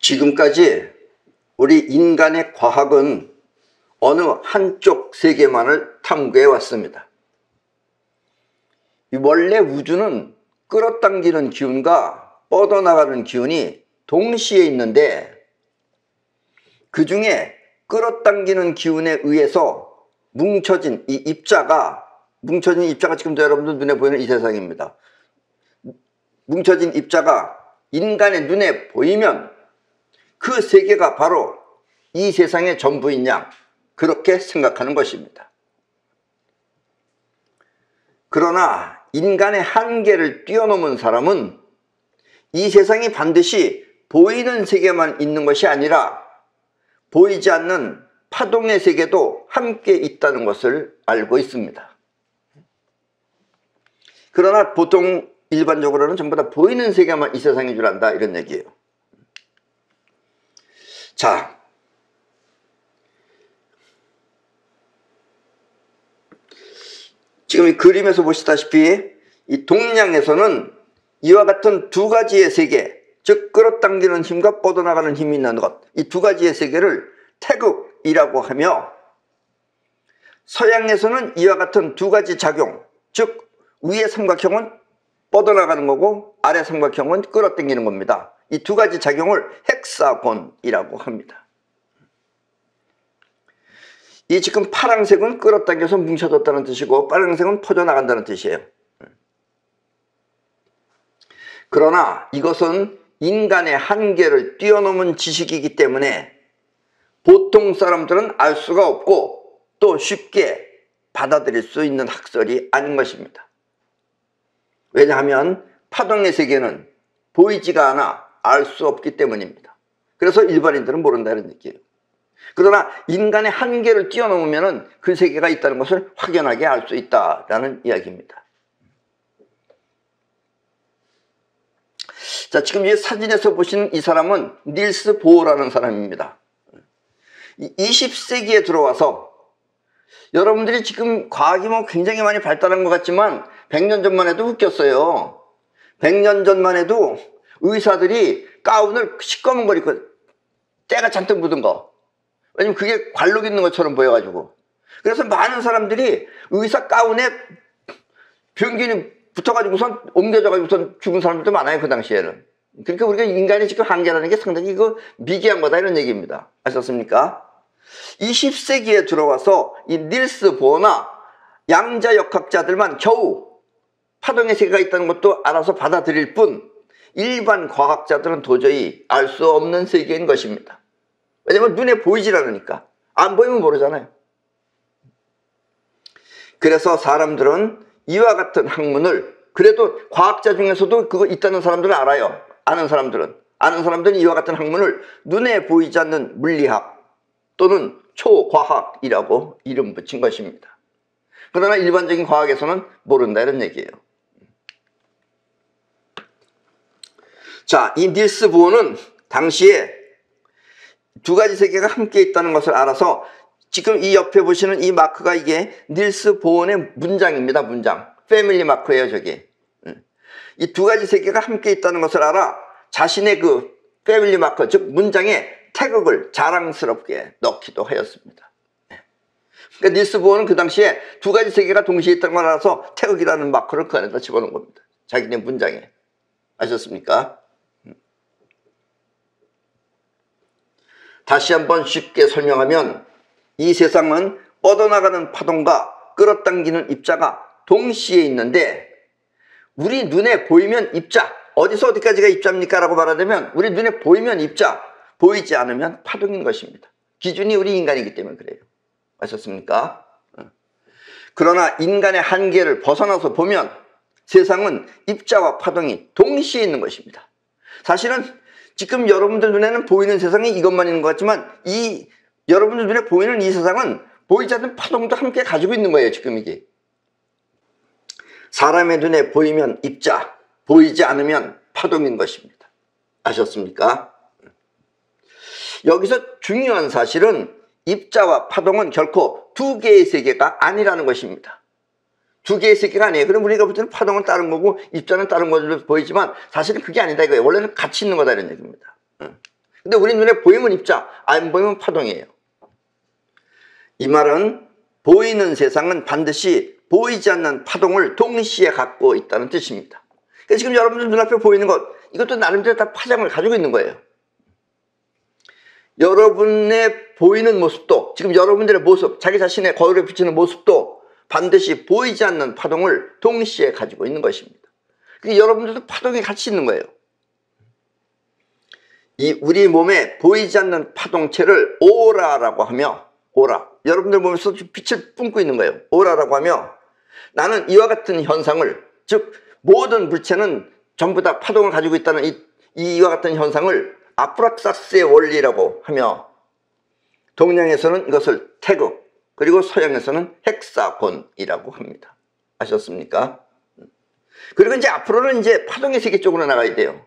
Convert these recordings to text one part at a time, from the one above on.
지금까지 우리 인간의 과학은 어느 한쪽 세계만을 탐구해 왔습니다. 원래 우주는 끌어당기는 기운과 뻗어나가는 기운이 동시에 있는데, 그 중에 끌어당기는 기운에 의해서 뭉쳐진 입자가 지금도 여러분들 눈에 보이는 이 세상입니다. 뭉쳐진 입자가 인간의 눈에 보이면 그 세계가 바로 이 세상의 전부인 양, 그렇게 생각하는 것입니다. 그러나 인간의 한계를 뛰어넘은 사람은 이 세상이 반드시 보이는 세계만 있는 것이 아니라 보이지 않는 파동의 세계도 함께 있다는 것을 알고 있습니다. 그러나 보통 일반적으로는 전부 다 보이는 세계만 이 세상인 줄 안다, 이런 얘기예요. 자, 지금 이 그림에서 보시다시피 이 동양에서는 이와 같은 두 가지의 세계, 즉 끌어당기는 힘과 뻗어나가는 힘이 있는 것, 이 두 가지의 세계를 태극이라고 하며, 서양에서는 이와 같은 두 가지 작용, 즉 위의 삼각형은 뻗어나가는 거고 아래 삼각형은 끌어당기는 겁니다. 이 두 가지 작용을 헥사곤이라고 합니다. 이 지금 파란색은 끌어당겨서 뭉쳐졌다는 뜻이고 빨간색은 퍼져나간다는 뜻이에요. 그러나 이것은 인간의 한계를 뛰어넘은 지식이기 때문에 보통 사람들은 알 수가 없고 또 쉽게 받아들일 수 있는 학설이 아닌 것입니다. 왜냐하면 파동의 세계는 보이지가 않아 알 수 없기 때문입니다. 그래서 일반인들은 모른다는 얘기예요. 그러나 인간의 한계를 뛰어넘으면 그 세계가 있다는 것을 확연하게 알 수 있다라는 이야기입니다. 자, 지금 이 사진에서 보시는 이 사람은 닐스 보어라는 사람입니다. 20세기에 들어와서, 여러분들이 지금 과학이 굉장히 많이 발달한 것 같지만 100년 전만 해도 웃겼어요. 100년 전만 해도 의사들이 가운을 시꺼먼 걸 입고 때가 잔뜩 묻은 거, 왜냐면 그게 관록 있는 것처럼 보여가지고, 그래서 많은 사람들이 의사 가운에 병균이 붙어가지고선 옮겨져가지고선 죽은 사람들도 많아요, 그 당시에는. 그러니까 우리가 인간이 지금 한계라는 게 상당히 미개한 거다, 이런 얘기입니다. 아셨습니까? 20세기에 들어와서 이 닐스 보어나 양자역학자들만 겨우 파동의 세계가 있다는 것도 알아서 받아들일 뿐, 일반 과학자들은 도저히 알 수 없는 세계인 것입니다. 왜냐면 눈에 보이질 않으니까. 안 보이면 모르잖아요. 그래서 사람들은 이와 같은 학문을, 그래도 과학자 중에서도 그거 있다는 사람들은 알아요. 아는 사람들은 이와 같은 학문을 눈에 보이지 않는 물리학 또는 초과학이라고 이름 붙인 것입니다. 그러나 일반적인 과학에서는 모른다, 이런 얘기예요. 자, 이 닐스 보어는 당시에 두 가지 세계가 함께 있다는 것을 알아서, 지금 이 옆에 보시는 이 마크가 이게 닐스 보어의 문장입니다. 문장. 패밀리 마크예요, 저게. 이 두 가지 세계가 함께 있다는 것을 알아 자신의 그 패밀리 마크, 즉 문장에 태극을 자랑스럽게 넣기도 하였습니다. 그러니까 닐스 보어는 그 당시에 두 가지 세계가 동시에 있다는 걸 알아서 태극이라는 마크를 그 안에다 집어넣은 겁니다. 자기네 문장에. 아셨습니까? 다시 한번 쉽게 설명하면, 이 세상은 뻗어나가는 파동과 끌어당기는 입자가 동시에 있는데, 우리 눈에 보이면 입자, 어디서 어디까지가 입자입니까? 라고 말하자면 우리 눈에 보이면 입자, 보이지 않으면 파동인 것입니다. 기준이 우리 인간이기 때문에 그래요. 아셨습니까? 그러나 인간의 한계를 벗어나서 보면 세상은 입자와 파동이 동시에 있는 것입니다. 사실은 지금 여러분들 눈에는 보이는 세상이 이것만 있는 것 같지만, 여러분들 눈에 보이는 이 세상은 보이지 않는 파동도 함께 가지고 있는 거예요, 지금 이게. 사람의 눈에 보이면 입자, 보이지 않으면 파동인 것입니다. 아셨습니까? 여기서 중요한 사실은 입자와 파동은 결코 두 개의 세계가 아니라는 것입니다. 두 개의 세계가 아니에요. 그럼 우리가 볼 때는 파동은 다른 거고 입자는 다른 것으로 보이지만 사실은 그게 아니다 이거예요. 원래는 같이 있는 거다, 이런 얘기입니다. 근데 우리 눈에 보이면 입자, 안 보이면 파동이에요. 이 말은 보이는 세상은 반드시 보이지 않는 파동을 동시에 갖고 있다는 뜻입니다. 그러니까 지금 여러분들 눈앞에 보이는 것, 이것도 나름대로 다 파장을 가지고 있는 거예요. 여러분의 보이는 모습도, 지금 여러분들의 모습, 자기 자신의 거울에 비치는 모습도 반드시 보이지 않는 파동을 동시에 가지고 있는 것입니다. 그러니까 여러분들도 파동이 같이 있는 거예요. 이 우리 몸에 보이지 않는 파동체를 오라라고 하며, 오라, 여러분들 몸에서 빛을 뿜고 있는 거예요. 오라라고 하며, 나는 이와 같은 현상을, 즉 모든 물체는 전부 다 파동을 가지고 있다는 이와 같은 현상을 아프락사스의 원리라고 하며, 동양에서는 이것을 태극, 그리고 서양에서는 헥사곤이라고 합니다. 아셨습니까? 그리고 이제 앞으로는 이제 파동의 세계 쪽으로 나가야 돼요.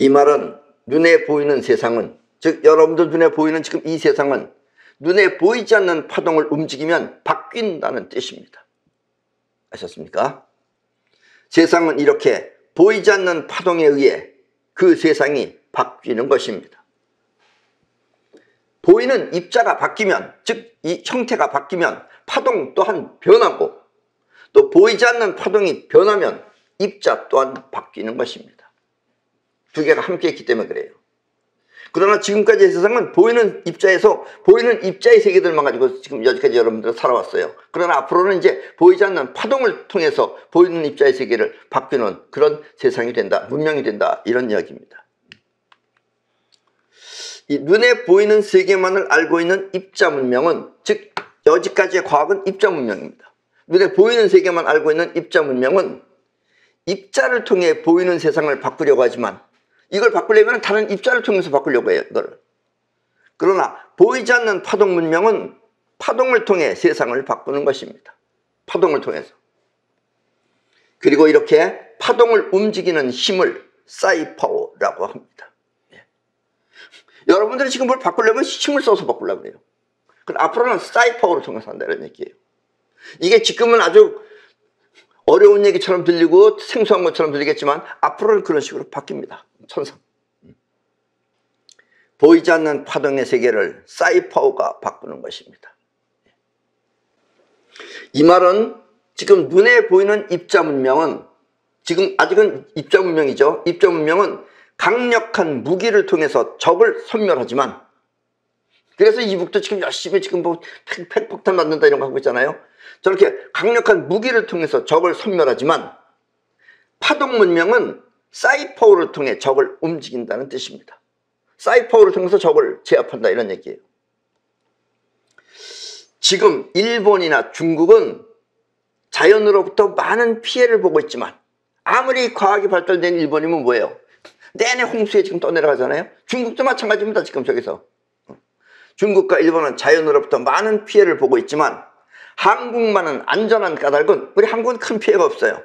이 말은 눈에 보이는 세상은, 즉 여러분들 눈에 보이는 지금 이 세상은 눈에 보이지 않는 파동을 움직이면 바뀐다는 뜻입니다. 아셨습니까? 세상은 이렇게 보이지 않는 파동에 의해 그 세상이 바뀌는 것입니다. 보이는 입자가 바뀌면, 즉 이 형태가 바뀌면 파동 또한 변하고, 또 보이지 않는 파동이 변하면 입자 또한 바뀌는 것입니다. 두 개가 함께 있기 때문에 그래요. 그러나 지금까지의 세상은 보이는 입자에서 보이는 입자의 세계들만 가지고 지금 여기까지 여러분들 살아왔어요. 그러나 앞으로는 이제 보이지 않는 파동을 통해서 보이는 입자의 세계를 바뀌는 그런 세상이 된다, 문명이 된다, 이런 이야기입니다. 이 눈에 보이는 세계만을 알고 있는 입자 문명은, 즉 여지까지의 과학은 입자 문명입니다. 눈에 보이는 세계만 알고 있는 입자 문명은 입자를 통해 보이는 세상을 바꾸려고 하지만, 이걸 바꾸려면 다른 입자를 통해서 바꾸려고 해요, 이거를. 그러나 보이지 않는 파동 문명은 파동을 통해 세상을 바꾸는 것입니다. 파동을 통해서. 그리고 이렇게 파동을 움직이는 힘을 사이파워라고 합니다. 예. 여러분들이 지금 뭘 바꾸려면 힘을 써서 바꾸려고 해요. 그럼 앞으로는 사이파워를 통해서 한다는 얘기예요. 이게 지금은 아주 어려운 얘기처럼 들리고 생소한 것처럼 들리겠지만 앞으로는 그런 식으로 바뀝니다. 천상. 보이지 않는 파동의 세계를 사이파워가 바꾸는 것입니다. 이 말은 지금 눈에 보이는 입자 문명은, 지금 아직은 입자 문명이죠. 입자 문명은 강력한 무기를 통해서 적을 섬멸하지만, 그래서 이북도 지금 열심히 지금 뭐 핵폭탄 만든다 이런 거 하고 있잖아요. 저렇게 강력한 무기를 통해서 적을 섬멸하지만, 파동 문명은 사이파워를 통해 적을 움직인다는 뜻입니다. 사이파워를 통해서 적을 제압한다, 이런 얘기예요. 지금 일본이나 중국은 자연으로부터 많은 피해를 보고 있지만, 아무리 과학이 발달된 일본이면 뭐예요? 내내 홍수에 지금 떠내려가잖아요. 중국도 마찬가지입니다. 지금 저기서 중국과 일본은 자연으로부터 많은 피해를 보고 있지만, 한국만은 안전한 까닭은, 우리 한국은 큰 피해가 없어요.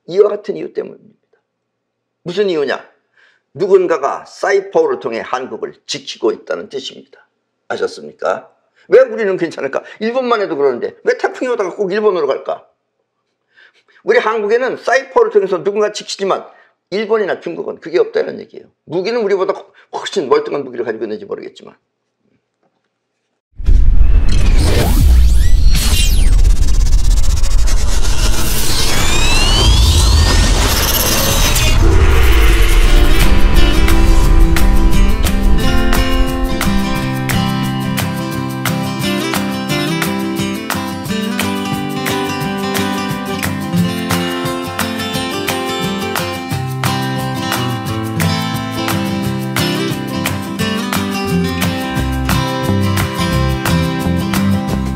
이와 같은 이유 때문입니다. 무슨 이유냐? 누군가가 사이파워를 통해 한국을 지키고 있다는 뜻입니다. 아셨습니까? 왜 우리는 괜찮을까? 일본만 해도 그러는데 왜 태풍이 오다가 꼭 일본으로 갈까? 우리 한국에는 사이파워를 통해서 누군가 지키지만 일본이나 중국은 그게 없다는 얘기예요. 무기는 우리보다 훨씬 멀뚱한 무기를 가지고 있는지 모르겠지만.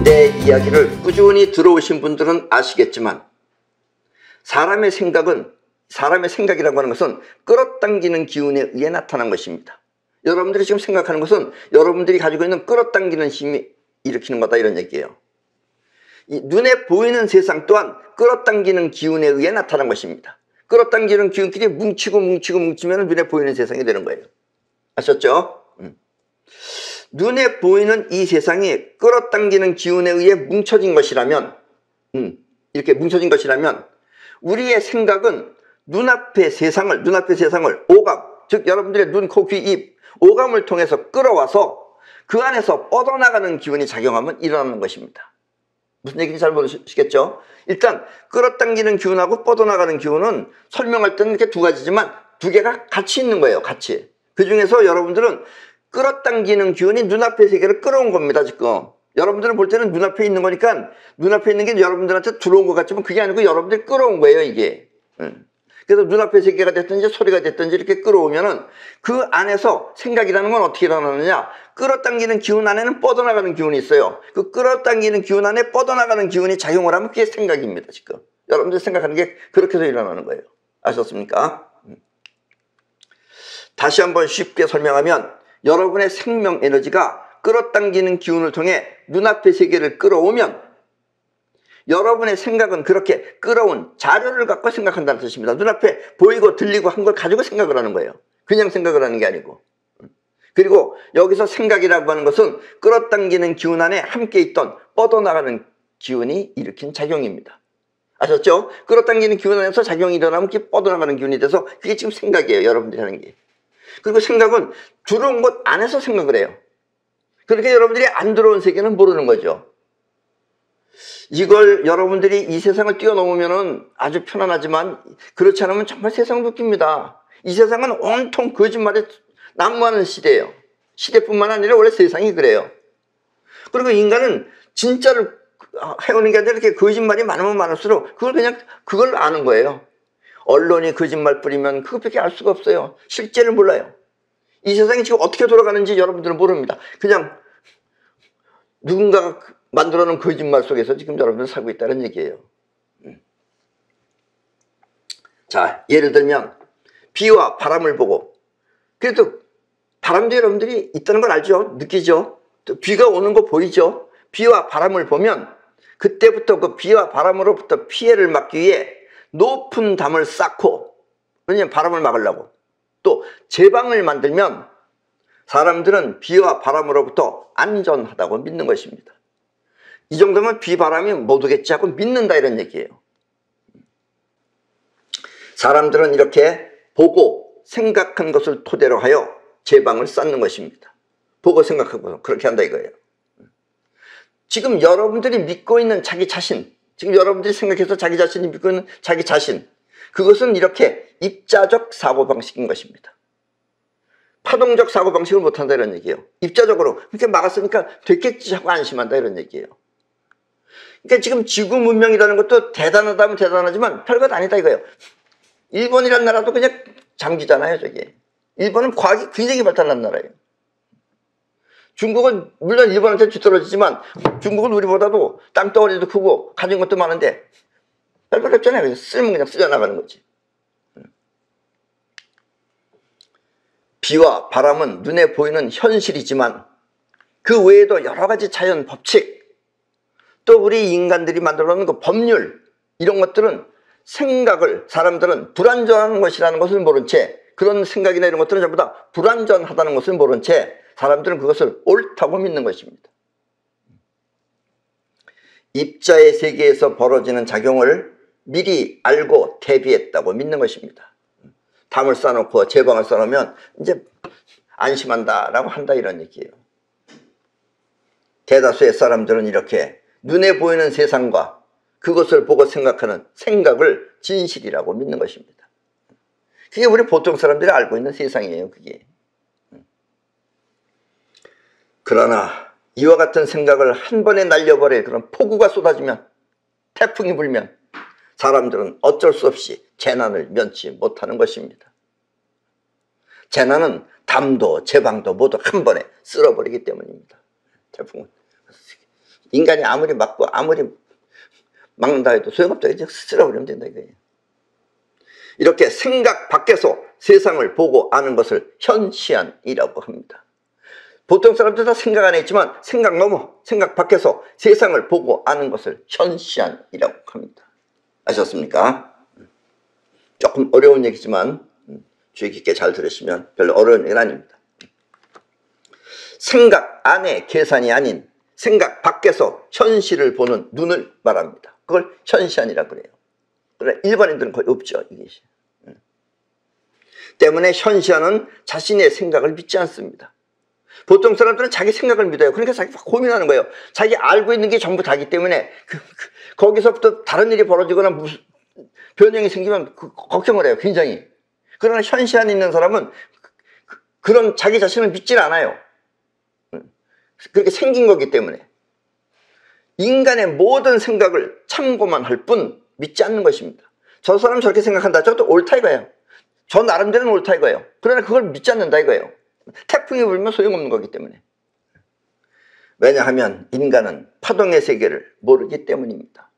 내 이야기를 꾸준히 들어오신 분들은 아시겠지만, 사람의 생각이라고 하는 것은 끌어당기는 기운에 의해 나타난 것입니다. 여러분들이 지금 생각하는 것은 여러분들이 가지고 있는 끌어당기는 힘이 일으키는 거다, 이런 얘기예요. 이 눈에 보이는 세상 또한 끌어당기는 기운에 의해 나타난 것입니다. 끌어당기는 기운끼리 뭉치면 눈에 보이는 세상이 되는 거예요. 아셨죠? 눈에 보이는 이 세상이 끌어당기는 기운에 의해 뭉쳐진 것이라면, 이렇게 뭉쳐진 것이라면, 우리의 생각은 눈앞의 세상을 오감, 즉 여러분들의 눈, 코, 귀, 입, 오감을 통해서 끌어와서 그 안에서 뻗어나가는 기운이 작용하면 일어나는 것입니다. 무슨 얘기인지 잘 모르시겠죠? 일단 끌어당기는 기운하고 뻗어나가는 기운은 설명할 때는 이렇게 두 가지지만 두 개가 같이 있는 거예요. 같이. 그 중에서 여러분들은 끌어당기는 기운이 눈앞의 세계를 끌어온 겁니다. 지금 여러분들은 볼 때는 눈앞에 있는 거니까 눈앞에 있는 게 여러분들한테 들어온 것 같지만 그게 아니고 여러분들이 끌어온 거예요. 이게. 그래서 눈앞의 세계가 됐든지 소리가 됐든지 이렇게 끌어오면은 그 안에서 생각이라는 건 어떻게 일어나느냐, 끌어당기는 기운 안에는 뻗어나가는 기운이 있어요. 그 끌어당기는 기운 안에 뻗어나가는 기운이 작용을 하면 그게 생각입니다. 지금 여러분들 생각하는 게 그렇게 해서 일어나는 거예요. 아셨습니까? 다시 한번 쉽게 설명하면 여러분의 생명 에너지가 끌어당기는 기운을 통해 눈앞의 세계를 끌어오면 여러분의 생각은 그렇게 끌어온 자료를 갖고 생각한다는 뜻입니다. 눈앞에 보이고 들리고 한 걸 가지고 생각을 하는 거예요. 그냥 생각을 하는 게 아니고. 그리고 여기서 생각이라고 하는 것은 끌어당기는 기운 안에 함께 있던 뻗어나가는 기운이 일으킨 작용입니다. 아셨죠? 끌어당기는 기운 안에서 작용이 일어나면 그게 뻗어나가는 기운이 돼서 그게 지금 생각이에요. 여러분들이 하는 게. 그리고 생각은 들어온 것 안에서 생각을 해요. 그렇게 여러분들이 안 들어온 세계는 모르는 거죠. 이걸 여러분들이 이 세상을 뛰어넘으면 아주 편안하지만 그렇지 않으면 정말 세상은 웃깁니다. 이 세상은 온통 거짓말에 난무하는 시대예요. 시대뿐만 아니라 원래 세상이 그래요. 그리고 인간은 진짜를 해오는 게 아니라 이렇게 거짓말이 많으면 많을수록 그걸 아는 거예요. 언론이 거짓말 뿌리면 그것밖에 알 수가 없어요. 실제를 몰라요. 이 세상이 지금 어떻게 돌아가는지 여러분들은 모릅니다. 그냥 누군가가 만들어놓은 거짓말 속에서 지금 여러분들 살고 있다는 얘기예요. 자, 예를 들면 비와 바람을 보고, 그래도 바람도 여러분들이 있다는 걸 알죠? 느끼죠? 또 비가 오는 거 보이죠? 비와 바람을 보면 그때부터 그 비와 바람으로부터 피해를 막기 위해 높은 담을 쌓고, 왜냐면 바람을 막으려고, 또 제방을 만들면 사람들은 비와 바람으로부터 안전하다고 믿는 것입니다. 이 정도면 비, 바람이 못 오겠지 하고 믿는다 이런 얘기예요. 사람들은 이렇게 보고 생각한 것을 토대로 하여 제방을 쌓는 것입니다. 보고 생각하고 그렇게 한다 이거예요. 지금 여러분들이 믿고 있는 자기 자신, 지금 여러분들이 생각해서 자기 자신이 믿고 있는 자기 자신, 그것은 이렇게 입자적 사고방식인 것입니다. 파동적 사고방식을 못한다 이런 얘기예요. 입자적으로 그렇게 막았으니까 됐겠지 하고 안심한다 이런 얘기예요. 그러니까 지금 지구 문명이라는 것도 대단하다면 대단하지만 별것 아니다 이거예요. 일본이라는 나라도 그냥 장기잖아요. 저게 일본은 과학이 굉장히 발달한 나라예요. 중국은 물론 일본한테 뒤떨어지지만 중국은 우리보다도 땅덩어리도 크고 가진 것도 많은데 별것 없잖아요. 그냥 쓰면 그냥 쓰져나가는 거지. 비와 바람은 눈에 보이는 현실이지만 그 외에도 여러 가지 자연 법칙, 또 우리 인간들이 만들어 놓은 그 법률, 이런 것들은 생각을 사람들은 불완전한 것이라는 것을 모른 채, 그런 생각이나 이런 것들은 전부 다 불완전하다는 것을 모른 채 사람들은 그것을 옳다고 믿는 것입니다. 입자의 세계에서 벌어지는 작용을 미리 알고 대비했다고 믿는 것입니다. 담을 쌓아놓고 제방을 쌓아놓으면 이제 안심한다라고 한다 이런 얘기예요. 대다수의 사람들은 이렇게 눈에 보이는 세상과 그것을 보고 생각하는 생각을 진실이라고 믿는 것입니다. 그게 우리 보통 사람들이 알고 있는 세상이에요. 그게. 그러나 이와 같은 생각을 한 번에 날려버릴 그런 폭우가 쏟아지면, 태풍이 불면 사람들은 어쩔 수 없이 재난을 면치 못하는 것입니다. 재난은 담도 제방도 모두 한 번에 쓸어버리기 때문입니다. 태풍은. 인간이 아무리 막고 아무리 막는다 해도 소용없다. 이제 쓸어버리면 된다 이거예요. 이렇게 생각 밖에서 세상을 보고 아는 것을 현시안이라고 합니다. 보통 사람들 다 생각 안에 있지만 생각 넘어, 생각 밖에서 세상을 보고 아는 것을 현시안이라고 합니다. 아셨습니까? 조금 어려운 얘기지만 주의 깊게 잘 들으시면 별로 어려운 얘기는 아닙니다. 생각 안에 계산이 아닌 생각 밖에서 현실을 보는 눈을 말합니다. 그걸 현시안이라고 그래요. 그러나 일반인들은 거의 없죠. 이게. 때문에 현시아는 자신의 생각을 믿지 않습니다. 보통 사람들은 자기 생각을 믿어요. 그러니까 자기 고민하는 거예요. 자기 알고 있는 게 전부 다기 때문에 거기서부터 다른 일이 벌어지거나 무슨 변형이 생기면 걱정을 해요. 굉장히. 그러나 현시안 있는 사람은 그런 자기 자신을 믿질 않아요. 그렇게 생긴 거기 때문에. 인간의 모든 생각을 참고만 할 뿐 믿지 않는 것입니다. 저 사람 저렇게 생각한다. 저것도 옳다 이거예요. 저 나름대로는 옳다 이거예요. 그러나 그걸 믿지 않는다 이거예요. 태풍이 불면 소용없는 거기 때문에. 왜냐하면 인간은 파동의 세계를 모르기 때문입니다.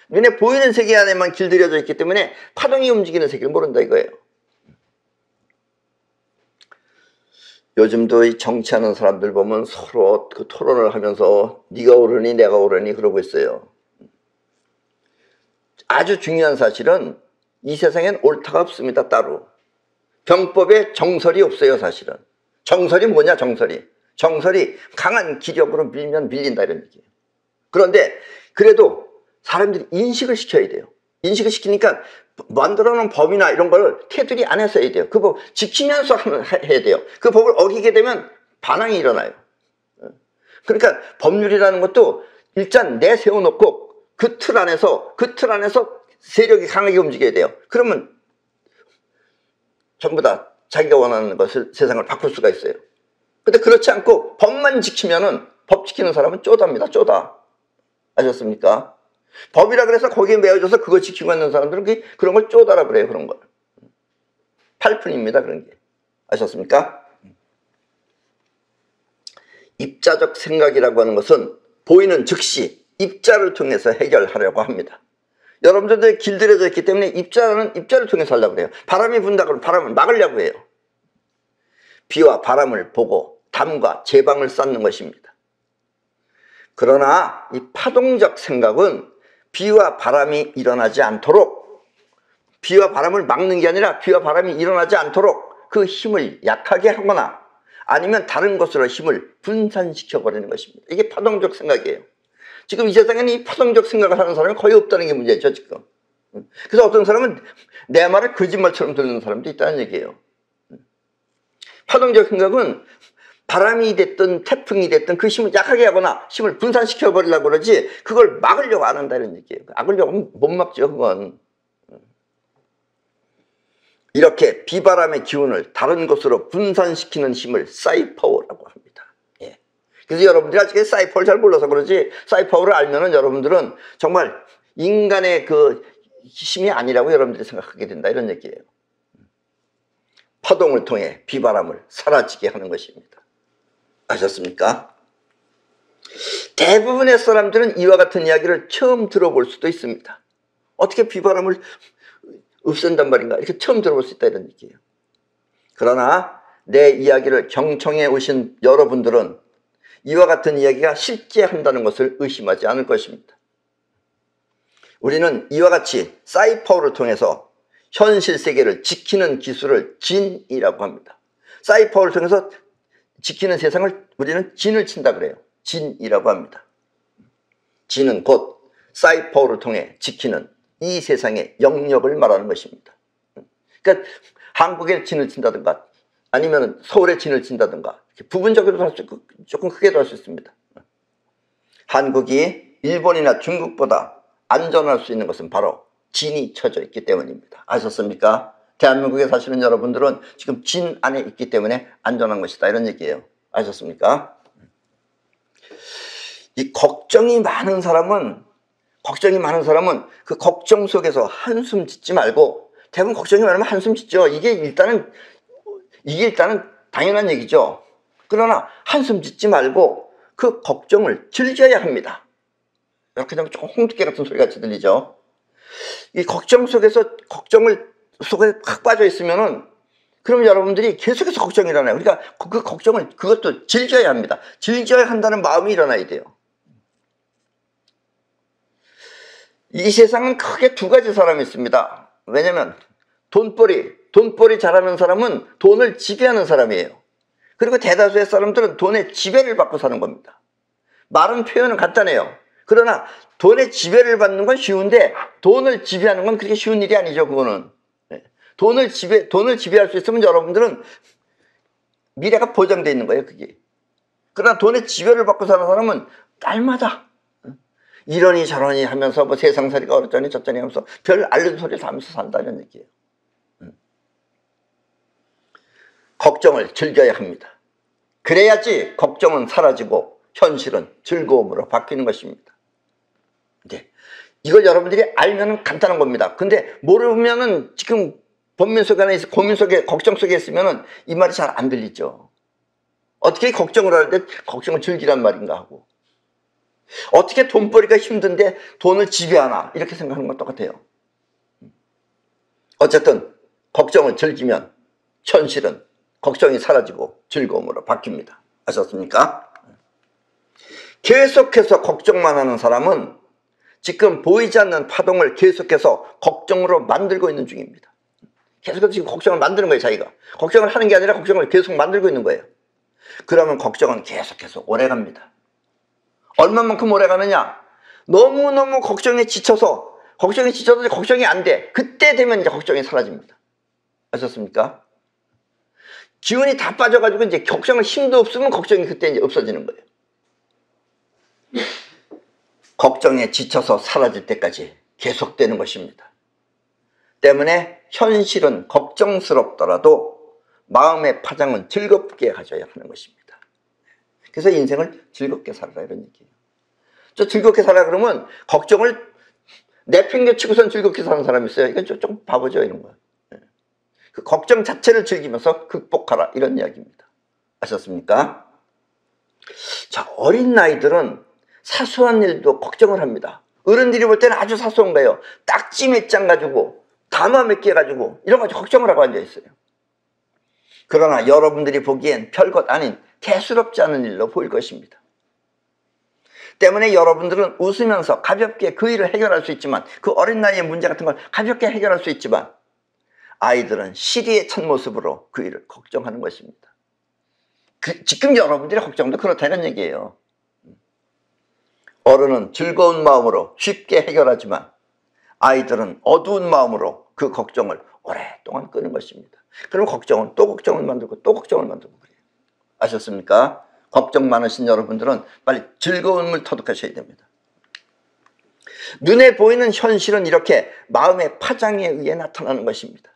눈에 보이는 세계 안에만 길들여져 있기 때문에 파동이 움직이는 세계를 모른다 이거예요. 요즘도 이 정치하는 사람들 보면 서로 그 토론을 하면서 네가 옳으니 내가 옳으니 그러고 있어요. 아주 중요한 사실은 이 세상엔 옳다가 없습니다. 따로. 병법에 정설이 없어요. 사실은. 정설이 뭐냐 정설이. 정설이 강한 기력으로 밀면 밀린다 이런 얘기예요. 그런데 그래도 사람들이 인식을 시켜야 돼요. 인식을 시키니까 만들어놓은 법이나 이런 걸 테두리 안에서 해야 돼요. 그 법 지키면서 해야 돼요. 그 법을 어기게 되면 반항이 일어나요. 그러니까 법률이라는 것도 일단 내세워놓고 그 틀 안에서 세력이 강하게 움직여야 돼요. 그러면 전부 다 자기가 원하는 것을 세상을 바꿀 수가 있어요. 근데 그렇지 않고 법만 지키면은 법 지키는 사람은 쪼답니다. 쪼다. 아셨습니까? 법이라 그래서 거기에 매여져서 그거 지키고 있는 사람들은 그런 걸 쪼다라 그래요. 그런 걸. 팔푼입니다. 그런 게. 아셨습니까? 입자적 생각이라고 하는 것은 보이는 즉시 입자를 통해서 해결하려고 합니다. 여러분들도 길들여져 있기 때문에 입자를 통해서 하려고 그래요. 바람이 분다 그러면 바람을 막으려고 해요. 비와 바람을 보고 담과 제방을 쌓는 것입니다. 그러나 이 파동적 생각은 비와 바람이 일어나지 않도록, 비와 바람을 막는 게 아니라 비와 바람이 일어나지 않도록 그 힘을 약하게 하거나 아니면 다른 것으로 힘을 분산시켜 버리는 것입니다. 이게 파동적 생각이에요. 지금 이 세상에는 이 파동적 생각을 하는 사람이 거의 없다는 게 문제죠, 지금. 그래서 어떤 사람은 내 말을 거짓말처럼 듣는 사람도 있다는 얘기예요. 파동적 생각은 바람이 됐든 태풍이 됐든 그 힘을 약하게 하거나 힘을 분산시켜 버리려고 그러지 그걸 막으려고 안 한다는 얘기예요. 막으려고 하면 못 막죠, 그건. 이렇게 비바람의 기운을 다른 것으로 분산시키는 힘을 사이파워라고 합니다. 예. 그래서 여러분들이 아직 사이파워를 잘 몰라서 그러지 사이파워를 알면은 여러분들은 정말 인간의 그 힘이 아니라고 여러분들이 생각하게 된다 이런 얘기예요. 파동을 통해 비바람을 사라지게 하는 것입니다. 아셨습니까? 대부분의 사람들은 이와 같은 이야기를 처음 들어볼 수도 있습니다. 어떻게 비바람을 없앤단 말인가 이렇게 처음 들어볼 수 있다 이런 얘기예요. 그러나 내 이야기를 경청해 오신 여러분들은 이와 같은 이야기가 실제 한다는 것을 의심하지 않을 것입니다. 우리는 이와 같이 사이파워를 통해서 현실 세계를 지키는 기술을 진이라고 합니다. 사이파워를 통해서 지키는 세상을 우리는 진을 친다 그래요. 진이라고 합니다. 진은 곧 사이파워를 통해 지키는 이 세상의 영역을 말하는 것입니다. 그러니까 한국에 진을 친다든가 아니면 서울에 진을 친다든가 부분적으로도 할 수 있고 조금 크게도 할 수 있습니다. 한국이 일본이나 중국보다 안전할 수 있는 것은 바로 진이 쳐져 있기 때문입니다. 아셨습니까? 대한민국에 사시는 여러분들은 지금 진 안에 있기 때문에 안전한 것이다 이런 얘기예요. 아셨습니까? 이 걱정이 많은 사람은 그 걱정 속에서 한숨 짓지 말고, 대부분 걱정이 많으면 한숨 짓죠. 이게 일단은 당연한 얘기죠. 그러나 한숨 짓지 말고 그 걱정을 즐겨야 합니다. 이렇게 되면 조금 홍두깨 같은 소리 같이 들리죠. 이 걱정 속에 확 빠져 있으면은 그럼 여러분들이 계속해서 걱정이 일어나요. 그러니까 그 걱정을 그것도 즐겨야 합니다. 즐겨야 한다는 마음이 일어나야 돼요. 이 세상은 크게 두 가지 사람이 있습니다. 왜냐면 돈벌이 잘하는 사람은 돈을 지배하는 사람이에요. 그리고 대다수의 사람들은 돈의 지배를 받고 사는 겁니다. 말은 표현은 간단해요. 그러나 돈의 지배를 받는 건 쉬운데 돈을 지배하는 건 그렇게 쉬운 일이 아니죠. 그거는 돈을 지배할 수 있으면 여러분들은 미래가 보장되어 있는 거예요, 그게. 그러나 돈의 지배를 받고 사는 사람은 날마다 이러니 저러니 하면서 뭐 세상살이가 어쩌니 저쩌니 하면서 별 알른 소리를 하면서 산다는 얘기예요. 걱정을 즐겨야 합니다. 그래야지 걱정은 사라지고 현실은 즐거움으로 바뀌는 것입니다. 이제 이걸 여러분들이 알면 간단한 겁니다. 근데 모르면은 지금 본민 속에 안에 있어, 고민 속에, 걱정 속에 있으면은 이 말이 잘 안 들리죠. 어떻게 걱정을 하는데 걱정을 즐기란 말인가 하고, 어떻게 돈벌이가 힘든데 돈을 지배하나, 이렇게 생각하는 건 똑같아요. 어쨌든 걱정을 즐기면 현실은 걱정이 사라지고 즐거움으로 바뀝니다. 아셨습니까? 계속해서 걱정만 하는 사람은 지금 보이지 않는 파동을 계속해서 걱정으로 만들고 있는 중입니다. 계속해서 지금 걱정을 만드는 거예요, 자기가. 걱정을 하는 게 아니라 걱정을 계속 만들고 있는 거예요. 그러면 걱정은 계속해서 오래갑니다. 얼마만큼 오래가느냐? 너무너무 걱정에 지쳐서 걱정이 안 돼. 그때 되면 이제 걱정이 사라집니다. 아셨습니까? 기운이 다 빠져가지고 이제 걱정할 힘도 없으면 걱정이 그때 이제 없어지는 거예요. 걱정에 지쳐서 사라질 때까지 계속되는 것입니다. 때문에 현실은 걱정스럽더라도 마음의 파장은 즐겁게 가져야 하는 것입니다. 그래서 인생을 즐겁게 살아라, 이런 얘기예요. 저 즐겁게 살아 그러면 걱정을 내팽개치고선 즐겁게 사는 사람이 있어요. 이건 좀 바보죠, 이런 거. 그 걱정 자체를 즐기면서 극복하라, 이런 이야기입니다. 아셨습니까? 자, 어린 나이들은 사소한 일도 걱정을 합니다. 어른들이 볼 때는 아주 사소한 거예요. 딱지 몇 장 가지고, 담화 몇 개 가지고 이런 거 걱정을 하고 앉아 있어요. 그러나 여러분들이 보기엔 별것 아닌 대수롭지 않은 일로 보일 것입니다. 때문에 여러분들은 웃으면서 가볍게 그 일을 해결할 수 있지만, 그 어린 나이의 문제 같은 걸 가볍게 해결할 수 있지만, 아이들은 시리의 첫 모습으로 그 일을 걱정하는 것입니다. 지금 여러분들의 걱정도 그렇다는 얘기예요. 어른은 즐거운 마음으로 쉽게 해결하지만 아이들은 어두운 마음으로 그 걱정을 오랫동안 끄는 것입니다. 그럼 걱정은 또 걱정을 만들고 또 걱정을 만들고 그래요. 아셨습니까? 걱정 많으신 여러분들은 빨리 즐거움을 터득하셔야 됩니다. 눈에 보이는 현실은 이렇게 마음의 파장에 의해 나타나는 것입니다.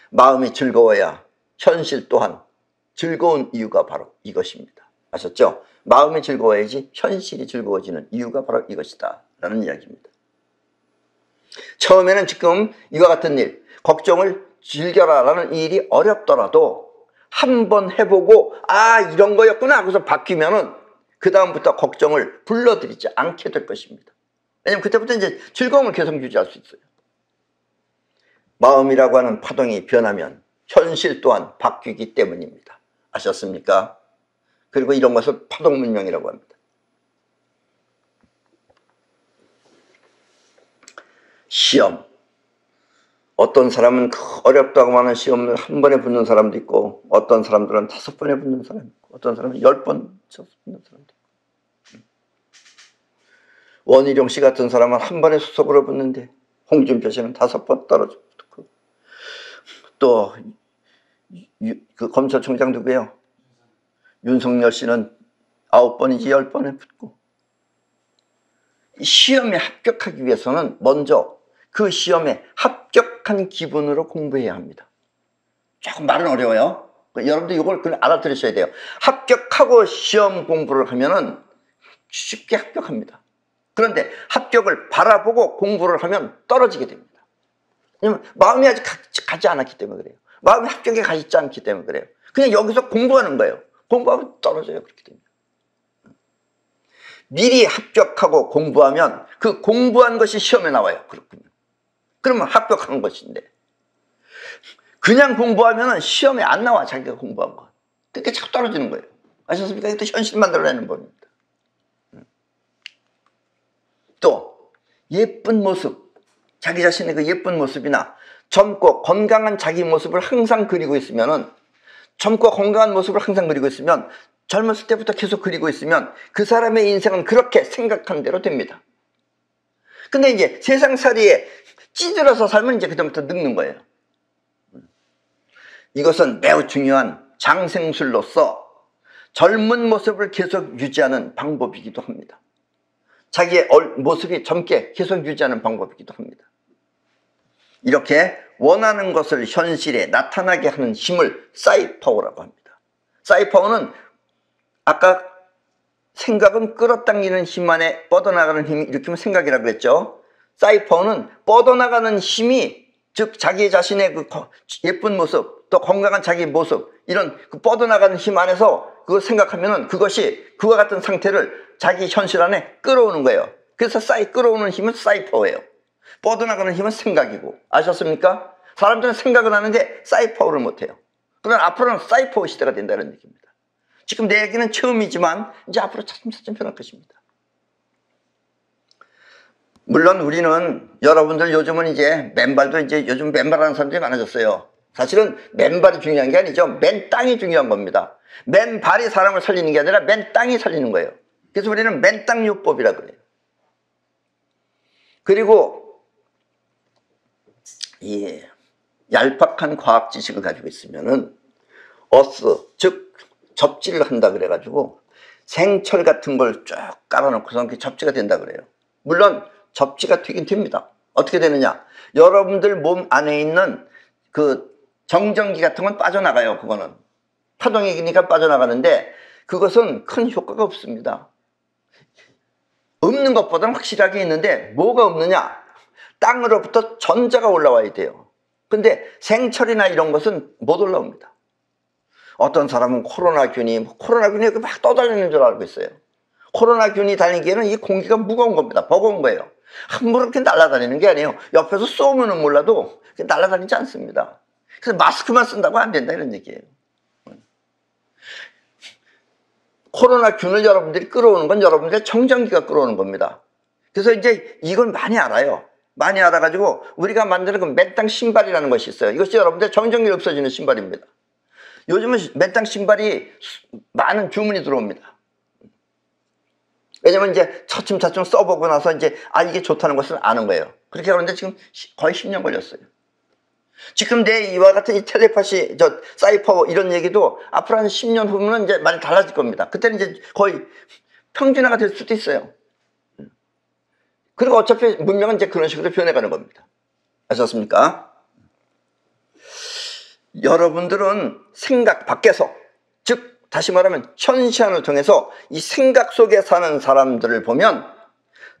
마음이 즐거워야 현실 또한 즐거운 이유가 바로 이것입니다. 아셨죠? 마음이 즐거워야지 현실이 즐거워지는 이유가 바로 이것이다 라는 이야기입니다. 처음에는 지금 이와 같은 일, 걱정을 즐겨라 라는 일이 어렵더라도 한번 해보고 이런 거였구나 하고서 바뀌면은 그 다음부터 걱정을 불러들이지 않게 될 것입니다. 왜냐면 그때부터 이제 즐거움을 계속 유지할 수 있어요. 마음이라고 하는 파동이 변하면 현실 또한 바뀌기 때문입니다. 아셨습니까? 그리고 이런 것을 파동문명이라고 합니다. 시험. 어떤 사람은 어렵다고 하는 시험을 한 번에 붙는 사람도 있고, 어떤 사람들은 5번에 붙는 사람도 있고, 어떤 사람은 10번 붙는 사람도 있고. 원희룡 씨 같은 사람은 한 번에 수석으로 붙는데, 홍준표 씨는 5번 떨어져 붙고, 또 그 검찰총장 누구예요? 윤석열 씨는 9번인지 10번에 붙고. 시험에 합격하기 위해서는 먼저 그 시험에 합격한 기분으로 공부해야 합니다. 조금 말은 어려워요. 여러분들 이걸 알아들으셔야 돼요. 합격하고 시험 공부를 하면은 쉽게 합격합니다. 그런데 합격을 바라보고 공부를 하면 떨어지게 됩니다. 왜냐면 마음이 아직 가지 않았기 때문에 그래요. 마음이 합격에 가 있지 않기 때문에 그래요. 그냥 여기서 공부하는 거예요. 공부하면 떨어져요. 그렇게 됩니다. 미리 합격하고 공부하면 그 공부한 것이 시험에 나와요. 그렇군요. 그러면 합격한 것인데, 그냥 공부하면 시험에 안 나와. 자기가 공부한 거. 그렇게 자꾸 떨어지는 거예요. 아셨습니까? 이것도 현실 만들어내는 법입니다. 또 예쁜 모습, 자기 자신의 그 예쁜 모습이나 젊고 건강한 자기 모습을 항상 그리고 있으면, 젊고 건강한 모습을 항상 그리고 있으면, 젊었을 때부터 계속 그리고 있으면 그 사람의 인생은 그렇게 생각한 대로 됩니다. 근데 이제 세상살이에 찌들어서 살면 이제 그다음부터 늙는 거예요. 이것은 매우 중요한 장생술로서 젊은 모습을 계속 유지하는 방법이기도 합니다. 자기의 모습이 젊게 계속 유지하는 방법이기도 합니다. 이렇게 원하는 것을 현실에 나타나게 하는 힘을 사이파워라고 합니다. 사이파워는 아까 생각은 끌어당기는 힘 안에 뻗어나가는 힘이 이렇게 생각이라고 그랬죠. 사이파워는 뻗어나가는 힘이, 즉 자기 자신의 그 예쁜 모습, 또 건강한 자기 모습, 이런 그 뻗어나가는 힘 안에서 그걸 생각하면은 그것이 그와 같은 상태를 자기 현실 안에 끌어오는 거예요. 그래서 끌어오는 힘은 사이파워예요. 뻗어나가는 힘은 생각이고. 아셨습니까? 사람들은 생각을 하는데 사이파워를 못해요. 그러나 앞으로는 사이파워 시대가 된다는 얘기입니다. 지금 내 얘기는 처음이지만 이제 앞으로 차츰차츰 변할 것입니다. 물론 우리는, 여러분들 요즘은 이제 맨발도 이제 요즘 맨발하는 사람들이 많아졌어요. 사실은 맨발이 중요한 게 아니죠. 맨 땅이 중요한 겁니다. 맨발이 사람을 살리는 게 아니라 맨 땅이 살리는 거예요. 그래서 우리는 맨 땅 요법이라고 그래요. 그리고 이 얄팍한 과학 지식을 가지고 있으면은 즉 접지를 한다 그래가지고 생철 같은 걸 쭉 깔아놓고서 접지가 된다 그래요. 물론 접지가 되긴 됩니다. 어떻게 되느냐? 여러분들 몸 안에 있는 그 정전기 같은 건 빠져나가요. 그거는 파동이니까 빠져나가는데 그것은 큰 효과가 없습니다. 없는 것보다는 확실하게 있는데 뭐가 없느냐? 땅으로부터 전자가 올라와야 돼요. 근데 생철이나 이런 것은 못 올라옵니다. 어떤 사람은 코로나균이 막 떠다니는 줄 알고 있어요. 코로나균이 다니기에는 이 공기가 무거운 겁니다. 버거운 거예요. 함부로 이렇게 날아다니는 게 아니에요. 옆에서 쏘면은 몰라도 날아다니지 않습니다. 그래서 마스크만 쓴다고 안 된다 이런 얘기예요. 코로나균을 여러분들이 끌어오는 건 여러분들의 정전기가 끌어오는 겁니다. 그래서 이제 이걸 많이 알아요. 많이 알아가지고 우리가 만드는 그 맨땅 신발이라는 것이 있어요. 이것이 여러분들의 정전기 없어지는 신발입니다. 요즘은 맨땅 신발이 많은 주문이 들어옵니다. 왜냐면 이제 차츰차츰 써보고 나서 이제 이게 좋다는 것을 아는 거예요. 그렇게 하는데 지금 거의 10년 걸렸어요. 지금 내 이와 같은 이 텔레파시, 사이퍼 이런 얘기도 앞으로 한 10년 후면 이제 많이 달라질 겁니다. 그때는 이제 거의 평준화가 될 수도 있어요. 그리고 어차피 문명은 이제 그런 식으로 변해가는 겁니다. 아셨습니까? 여러분들은 생각 밖에서, 즉 다시 말하면 현시안을 통해서 이 생각 속에 사는 사람들을 보면,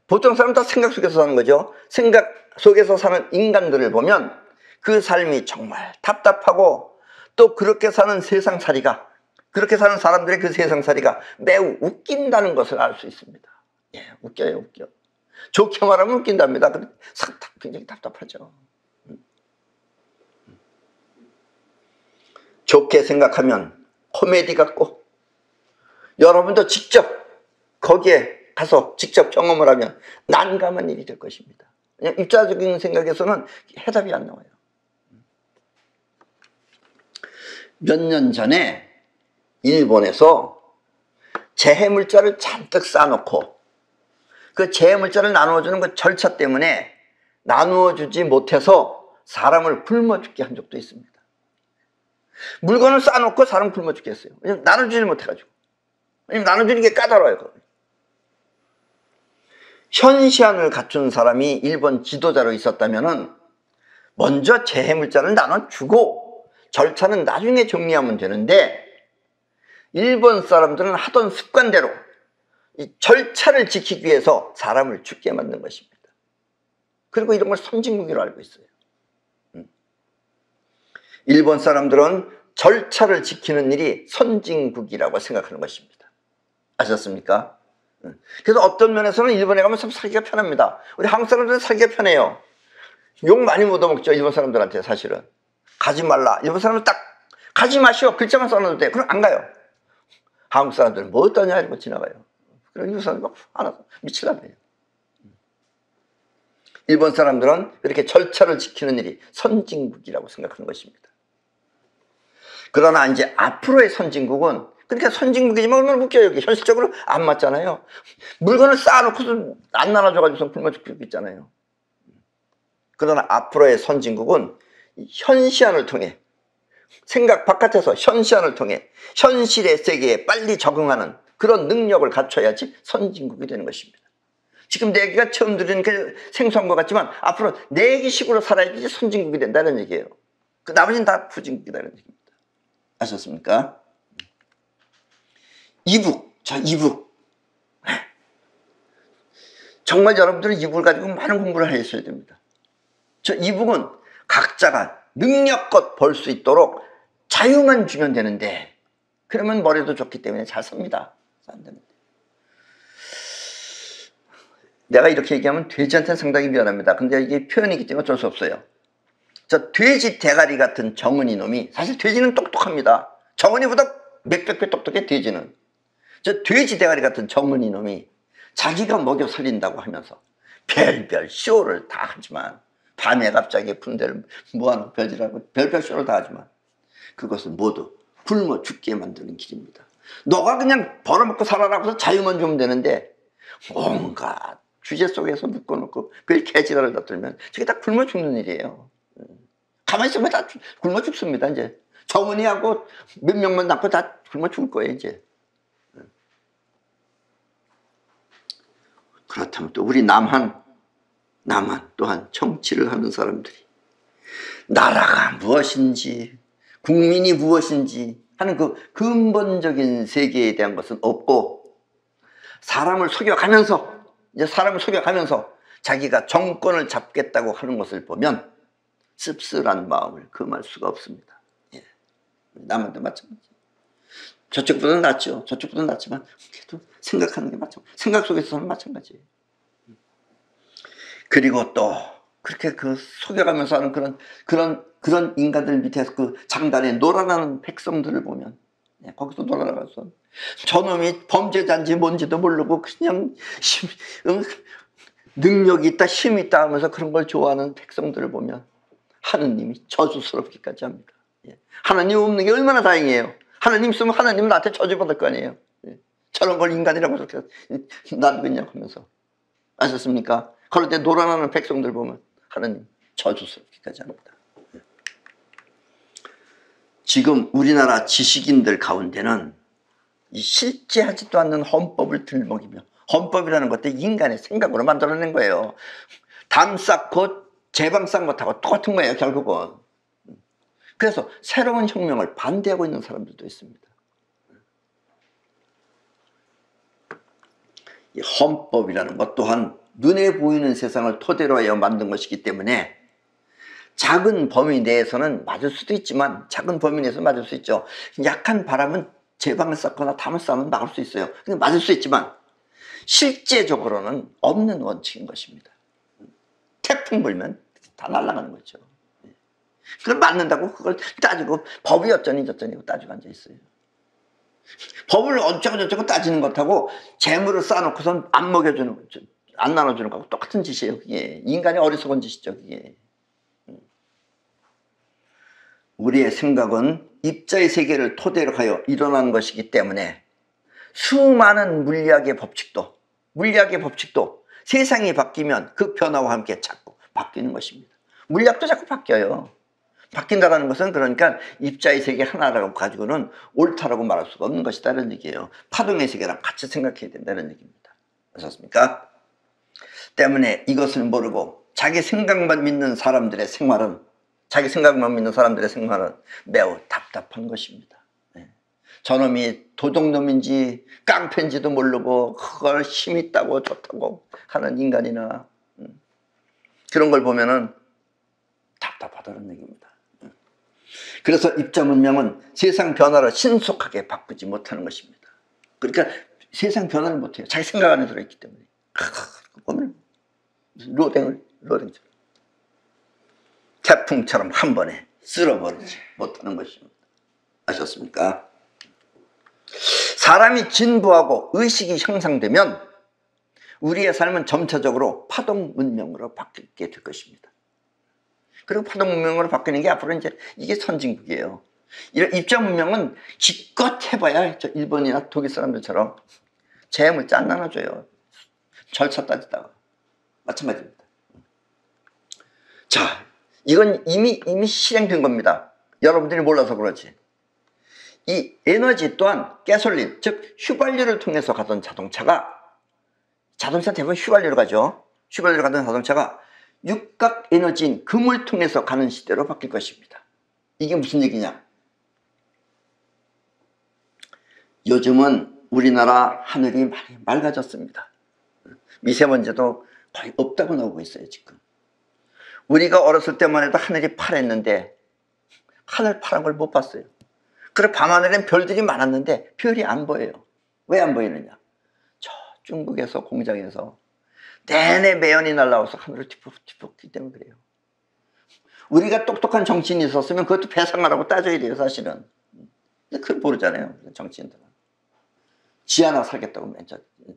보통 사람은 다 생각 속에서 사는 거죠. 생각 속에서 사는 인간들을 보면 그 삶이 정말 답답하고, 또 그렇게 사는 세상살이가, 그렇게 사는 사람들의 그 세상살이가 매우 웃긴다는 것을 알 수 있습니다. 예, 웃겨요, 웃겨. 좋게 말하면 웃긴답니다. 근데 굉장히 답답하죠. 좋게 생각하면 코미디 같고, 여러분도 직접 거기에 가서 직접 경험을 하면 난감한 일이 될 것입니다. 그냥 입자적인 생각에서는 해답이 안 나와요. 몇 년 전에 일본에서 재해물자를 잔뜩 쌓아놓고 그 재해물자를 나누어주는 그 절차 때문에 나누어주지 못해서 사람을 굶어 죽게 한 적도 있습니다. 물건을 쌓아놓고 사람 굶어 죽게 했어요. 왜냐면 나눠주지 못해가지고. 왜냐면 나눠주는 게 까다로워요. 현시안을 갖춘 사람이 일본 지도자로 있었다면은 먼저 재해물자를 나눠주고 절차는 나중에 정리하면 되는데, 일본 사람들은 하던 습관대로 이 절차를 지키기 위해서 사람을 죽게 만든 것입니다. 그리고 이런 걸 선진국으로 알고 있어요. 일본 사람들은 절차를 지키는 일이 선진국이라고 생각하는 것입니다. 아셨습니까? 그래서 어떤 면에서는 일본에 가면 참 살기가 편합니다. 우리 한국 사람들은 살기가 편해요. 욕 많이 못 얻어먹죠, 일본 사람들한테. 사실은 가지 말라, 일본 사람은 딱 가지 마시오 글자만 써놔도 돼. 그럼 안 가요. 한국 사람들은 뭐 어떠냐 이러고 지나가요. 그럼 일본 사람들 막 알아서 미치려고 해요. 일본 사람들은 이렇게 절차를 지키는 일이 선진국이라고 생각하는 것입니다. 그러나 이제 앞으로의 선진국은, 그러니까 선진국이지만 얼마나 웃겨요. 여기 현실적으로 안 맞잖아요. 물건을 쌓아놓고서 안 나눠줘가지고 굶어 죽고 있잖아요. 그러나 앞으로의 선진국은 현시안을 통해, 생각 바깥에서 현시안을 통해 현실의 세계에 빨리 적응하는 그런 능력을 갖춰야지 선진국이 되는 것입니다. 지금 내기가 처음 들은 그 생소한 것 같지만 앞으로 내기식으로 살아야지 선진국이 된다는 얘기예요. 그 나머지는 다 후진국이라는 얘기입니다. 아셨습니까? 이북, 이북. 정말 여러분들은 이북을 가지고 많은 공부를 하셔야 됩니다. 이북은 각자가 능력껏 벌 수 있도록 자유만 주면 되는데, 그러면 머리도 좋기 때문에 잘 삽니다. 안 됩니다. 내가 이렇게 얘기하면 돼지한테는 상당히 미안합니다. 근데 이게 표현이기 때문에 어쩔 수 없어요. 저 돼지 대가리 같은 정은이 놈이, 사실 돼지는 똑똑합니다. 정은이보다 몇백 배 똑똑해, 돼지는. 저 돼지 대가리 같은 정은이 놈이 자기가 먹여 살린다고 하면서 별별 쇼를 다 하지만, 밤에 갑자기 군대를 모아놓고 별지라고 별별 쇼를 다 하지만 그것은 모두 굶어 죽게 만드는 길입니다. 너가 그냥 벌어먹고 살아라고 해서 자유만 주면 되는데 온갖 주제 속에서 묶어놓고 그 개지랄을 다들면 저게 다 굶어 죽는 일이에요. 가만히 있으면 다 굶어 죽습니다. 이제 정은이하고 몇 명만 낳고 다 굶어 죽을 거예요 이제. 그렇다면 또 우리 남한 또한 정치를 하는 사람들이 나라가 무엇인지 국민이 무엇인지 하는 그 근본적인 세계에 대한 것은 없고, 사람을 속여가면서 자기가 정권을 잡겠다고 하는 것을 보면 씁쓸한 마음을 금할 수가 없습니다. 예. 남한테 마찬가지. 저쪽보다는 낫죠. 저쪽보다는 낫지만 그래도 생각하는 게 마찬가지. 생각 속에서는 마찬가지예요. 그리고 또 그렇게 그 속여가면서 하는 그런 인간들 밑에서 그 장단에 놀아나는 백성들을 보면, 거기서 놀아나가서 저놈이 범죄자인지 뭔지도 모르고 그냥 능력이 있다 힘이 있다 하면서 그런 걸 좋아하는 백성들을 보면 하느님이 저주스럽기까지 합니다. 하나님 없는 게 얼마나 다행이에요. 하나님 있으면 하나님은 나한테 저주받을 거 아니에요. 저런 걸 인간이라고 그렇게 놔두겠냐고 하면서. 아셨습니까? 그럴 때 놀아나는 백성들 보면 하나님 저주스럽기까지 합니다. 지금 우리나라 지식인들 가운데는 이 실제하지도 않는 헌법을 들먹이며, 헌법이라는 것도 인간의 생각으로 만들어낸 거예요. 담 쌓고 제방 쌓은 것하고 똑같은 거예요 결국은. 그래서 새로운 혁명을 반대하고 있는 사람들도 있습니다. 이 헌법이라는 것 또한 눈에 보이는 세상을 토대로 하여 만든 것이기 때문에 작은 범위 내에서는 맞을 수도 있지만, 작은 범위 내에서 맞을 수 있죠. 약한 바람은 제방을 쌓거나 담을 쌓으면 막을 수 있어요. 근데 맞을 수 있지만 실제적으로는 없는 원칙인 것입니다. 태풍 불면 다 날아가는 거죠. 그걸 맞는다고 그걸 따지고 법이 어쩌니 저쩌니 따지고 앉아있어요. 법을 어쩌고저쩌고 따지는 것하고 재물을 쌓아놓고선 안 먹여주는 거죠. 안 나눠주는 거하고 똑같은 짓이에요. 그게 인간의 어리석은 짓이죠. 그게. 우리의 생각은 입자의 세계를 토대로 하여 일어난 것이기 때문에 수많은 물리학의 법칙도 세상이 바뀌면 그 변화와 함께 자꾸 바뀌는 것입니다. 물리학도 자꾸 바뀌어요. 바뀐다는 것은 그러니까 입자의 세계 하나라고 가지고는 옳다라고 말할 수가 없는 것이다라는 얘기예요. 파동의 세계랑 같이 생각해야 된다는 얘기입니다. 아셨습니까? 때문에 이것을 모르고 자기 생각만 믿는 사람들의 생활은 매우 답답한 것입니다. 저놈이 도둑놈인지 깡패인지도 모르고 그걸 힘 있다고 좋다고 하는 인간이나 그런 걸 보면은 답답하다는 얘기입니다. 그래서 입자 문명은 세상 변화를 신속하게 바꾸지 못하는 것입니다. 그러니까 세상 변화를 못해요. 자기 생각 안에 들어있기 때문에. 보면 로댕처럼 태풍처럼 한 번에 쓸어버리지 못하는 것입니다. 아셨습니까? 사람이 진보하고 의식이 형성되면 우리의 삶은 점차적으로 파동 문명으로 바뀌게 될 것입니다. 그리고 파동 문명으로 바뀌는 게 앞으로 이제 이게 선진국이에요. 이런 입자 문명은 기껏 해봐야 저 일본이나 독일 사람들처럼 재물 짠 나눠줘요. 절차 따지다가. 마찬가지입니다. 자, 이건 이미 실행된 겁니다. 여러분들이 몰라서 그렇지. 이 에너지 또한 가솔린, 즉 휘발유를 통해서 가던 자동차 대부분 휘발유로 가죠. 휘발유로 가던 자동차가 육각 에너지인 금을 통해서 가는 시대로 바뀔 것입니다. 이게 무슨 얘기냐? 요즘은 우리나라 하늘이 많이 맑아졌습니다. 미세먼지도 거의 없다고 나오고 있어요, 지금. 우리가 어렸을 때만 해도 하늘이 파랬는데 하늘 파란 걸 못 봤어요. 그래 밤하늘엔 별들이 많았는데 별이 안 보여요. 왜 안 보이느냐? 저 중국에서 공장에서 내내 매연이 날라와서 하늘을 뒤덮기 때문에 그래요. 우리가 똑똑한 정치인이 있었으면 그것도 배상하라고 따져야 돼요, 사실은. 근데 그걸 모르잖아요, 정치인들은. 지 하나 살겠다고 맨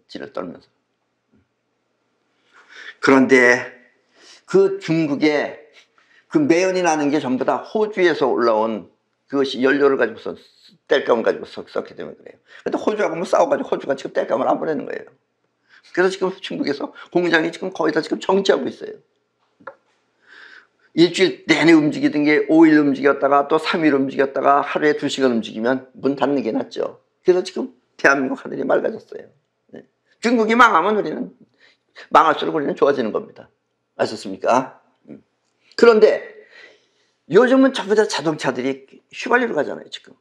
지를 떨면서. 그런데 그 중국에 그 매연이 나는 게 전부 다 호주에서 올라온 그것이 연료를 가지고서 땔감을 가지고 썼기 때문에 그래요. 근데 호주하고 뭐 싸워가지고 호주가 지금 땔감을 안 보내는 거예요. 그래서 지금 중국에서 공장이 지금 거의 다 지금 정지하고 있어요. 일주일 내내 움직이던 게 5일 움직였다가 또 3일 움직였다가 하루에 2시간 움직이면 문 닫는 게 낫죠. 그래서 지금 대한민국 하늘이 맑아졌어요. 네. 중국이 망하면 망할수록 우리는 좋아지는 겁니다. 아셨습니까? 그런데 요즘은 전부 다 자동차들이 휘발유로 가잖아요, 지금.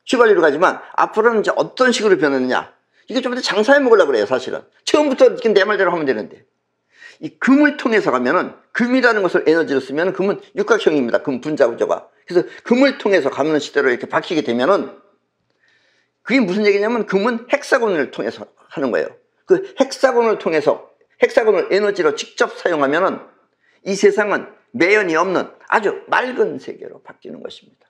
휘발유로 가지만 앞으로는 이제 어떤 식으로 변하느냐. 이게 좀 더 장사해 먹으려고 그래요, 사실은. 처음부터 내 말대로 하면 되는데. 이 금을 통해서 가면은, 금이라는 것을 에너지로 쓰면 금은 육각형입니다. 금 분자 구조가. 그래서 금을 통해서 가는 시대로 이렇게 바뀌게 되면은, 그게 무슨 얘기냐면 금은 헥사곤을 통해서 하는 거예요. 그 헥사곤을 통해서, 헥사곤을 에너지로 직접 사용하면은 이 세상은 매연이 없는 아주 맑은 세계로 바뀌는 것입니다.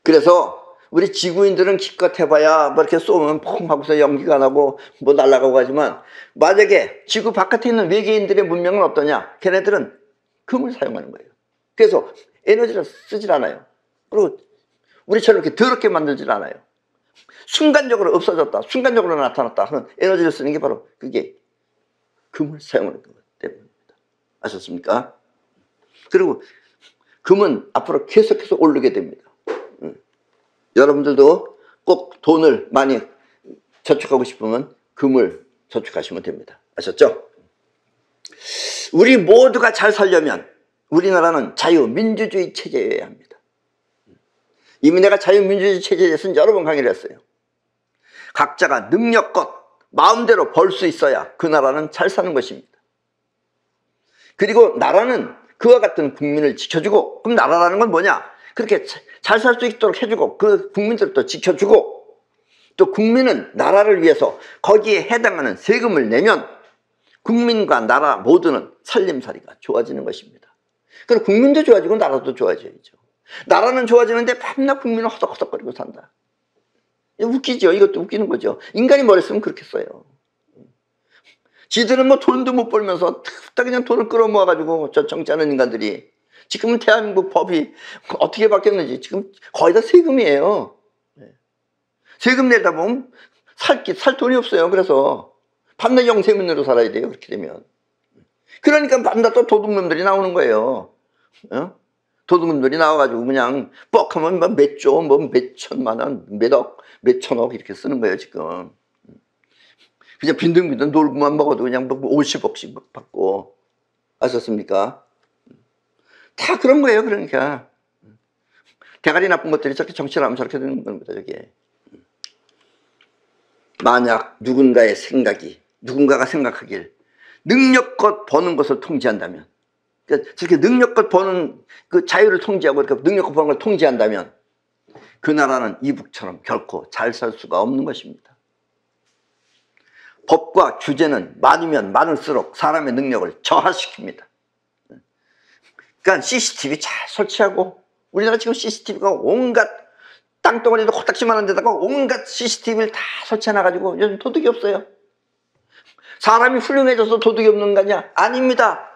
그래서 우리 지구인들은 기껏 해봐야 뭐 이렇게 쏘면 펑 하고서 연기가 나고 뭐 날아가고 하지만 만약에 지구 바깥에 있는 외계인들의 문명은 어떠냐? 걔네들은 금을 사용하는 거예요. 그래서 에너지를 쓰질 않아요. 그리고 우리처럼 이렇게 더럽게 만들질 않아요. 순간적으로 없어졌다, 순간적으로 나타났다 하는 에너지를 쓰는 게 바로 그게 금을 사용하는 것 때문입니다. 아셨습니까? 그리고 금은 앞으로 계속해서 오르게 됩니다. 여러분들도 꼭 돈을 많이 저축하고 싶으면 금을 저축하시면 됩니다. 아셨죠? 우리 모두가 잘 살려면 우리나라는 자유민주주의 체제여야 합니다. 이미 내가 자유민주주의 체제에 대해서는 여러 번 강의를 했어요. 각자가 능력껏 마음대로 벌 수 있어야 그 나라는 잘 사는 것입니다. 그리고 나라는 그와 같은 국민을 지켜주고, 그럼 나라라는 건 뭐냐? 그렇게 잘 살 수 있도록 해주고 그 국민들을 또 지켜주고 또 국민은 나라를 위해서 거기에 해당하는 세금을 내면 국민과 나라 모두는 살림살이가 좋아지는 것입니다. 그럼 국민도 좋아지고 나라도 좋아져야죠. 나라는 좋아지는데 밤낮 국민은 허덕허덕거리고 산다. 웃기죠. 이것도 웃기는 거죠. 인간이 머리쓰면 그렇게 써요. 지들은 뭐 돈도 못 벌면서 다 그냥 돈을 끌어모아가지고 저 정치하는 인간들이 지금은 대한민국 법이 어떻게 바뀌었는지 지금 거의 다 세금이에요. 세금 내다 보면 살 돈이 없어요. 그래서 밤낮 영세민으로 살아야 돼요. 그렇게 되면. 그러니까 밤낮 또 도둑놈들이 나오는 거예요. 도둑놈들이 나와가지고 그냥 뻑하면 뭐 몇 조, 뭐 몇 천만 원, 몇 억, 몇 천억 이렇게 쓰는 거예요, 지금. 그냥 빈둥빈둥 놀고만 먹어도 그냥 뭐 50억씩 받고. 아셨습니까? 다 그런 거예요, 그러니까. 대가리 나쁜 것들이 저렇게 정치를 하면 저렇게 되는 겁니다, 저게. 만약 누군가가 생각하길 능력껏 버는 것을 통제한다면, 그러니까 저렇게 능력껏 버는 그 자유를 통제하고 이렇게 능력껏 버는 걸 통제한다면 그 나라는 이북처럼 결코 잘 살 수가 없는 것입니다. 법과 규제는 많으면 많을수록 사람의 능력을 저하시킵니다. 그러니까 CCTV 잘 설치하고, 우리나라 지금 CCTV가 온갖 땅덩어리도 코딱지만한 데다가 온갖 CCTV를 다 설치해놔가지고 요즘 도둑이 없어요. 사람이 훌륭해져서 도둑이 없는 거냐? 아닙니다.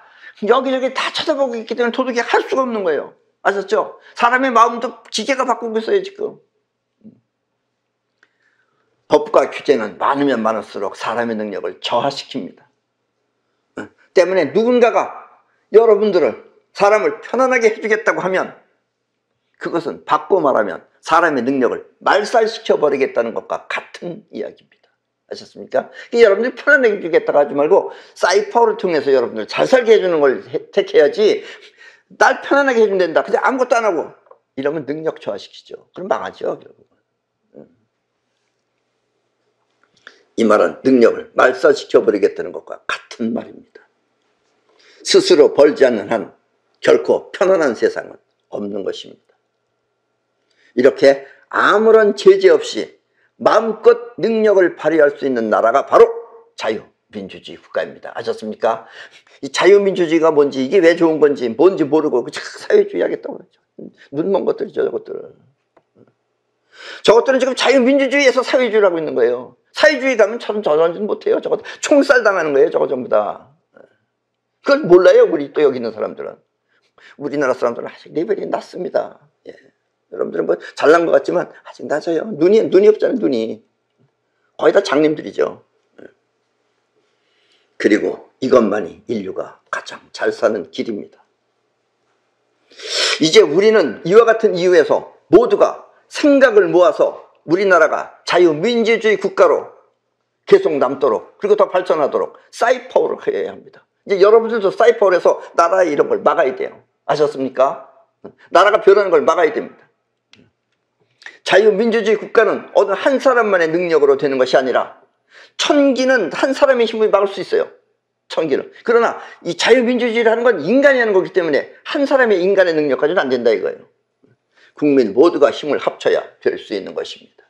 여기저기 다 쳐다보고 있기 때문에 도둑이 할 수가 없는 거예요. 아셨죠? 사람의 마음도 기계가 바꾸고 있어요, 지금. 법과 규제는 많으면 많을수록 사람의 능력을 저하시킵니다. 때문에 누군가가 여러분들을, 사람을 편안하게 해주겠다고 하면 그것은 바꿔 말하면 사람의 능력을 말살시켜 버리겠다는 것과 같은 이야기입니다. 아셨습니까? 여러분들이 편안하게 해주겠다고 하지 말고 사이퍼를 통해서 여러분들 잘 살게 해주는 걸 택해야지, 날 편안하게 해주면 된다, 그냥 아무것도 안 하고 이러면 능력 저하시키죠. 그럼 망하죠, 결국. 이 말은 능력을 말살시켜 버리겠다는 것과 같은 말입니다. 스스로 벌지 않는 한 결코 편안한 세상은 없는 것입니다. 이렇게 아무런 제재 없이 마음껏 능력을 발휘할 수 있는 나라가 바로 자유민주주의 국가입니다. 아셨습니까? 이 자유민주주의가 뭔지, 이게 왜 좋은 건지 뭔지 모르고 사회주의 하겠다고 그러죠. 눈먼 것들이죠, 저것들은 지금 자유민주주의에서 사회주의를 하고 있는 거예요. 사회주의 가면 저런지는 못해요. 저거 총살 당하는 거예요, 저거 전부 다. 그걸 몰라요, 우리 또 여기 있는 사람들은. 우리나라 사람들은 아직 레벨이 낮습니다. 예. 여러분들은 뭐 잘난 것 같지만 아직 낮아요. 눈이 없잖아요, 눈이. 거의 다 장님들이죠. 예. 그리고 이것만이 인류가 가장 잘 사는 길입니다. 이제 우리는 이와 같은 이유에서 모두가 생각을 모아서 우리나라가 자유민주주의 국가로 계속 남도록, 그리고 더 발전하도록 사이퍼를 해야 합니다. 이제 여러분들도 사이퍼를 해서 나라의 이런 걸 막아야 돼요. 아셨습니까? 나라가 변하는 걸 막아야 됩니다. 자유민주주의 국가는 어느 한 사람만의 능력으로 되는 것이 아니라 천기는 한 사람의 힘을 막을 수 있어요. 천기는. 그러나 이 자유민주주의라는 건 인간이 하는 거기 때문에 한 사람의 인간의 능력 가지고는 안 된다 이거예요. 국민 모두가 힘을 합쳐야 될 수 있는 것입니다.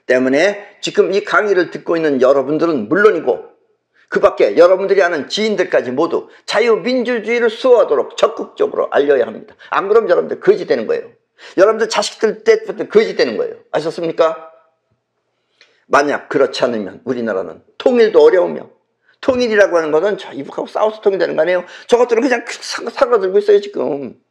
때문에 지금 이 강의를 듣고 있는 여러분들은 물론이고 그 밖에 여러분들이 아는 지인들까지 모두 자유민주주의를 수호하도록 적극적으로 알려야 합니다. 안 그러면 여러분들 거지 되는 거예요. 여러분들 자식들 때부터 거지 되는 거예요. 아셨습니까? 만약 그렇지 않으면 우리나라는 통일도 어려우며, 통일이라고 하는 것은 저 이북하고 싸워서 통일되는 거 아니에요? 저것들은 그냥 사그라들고 있어요 지금.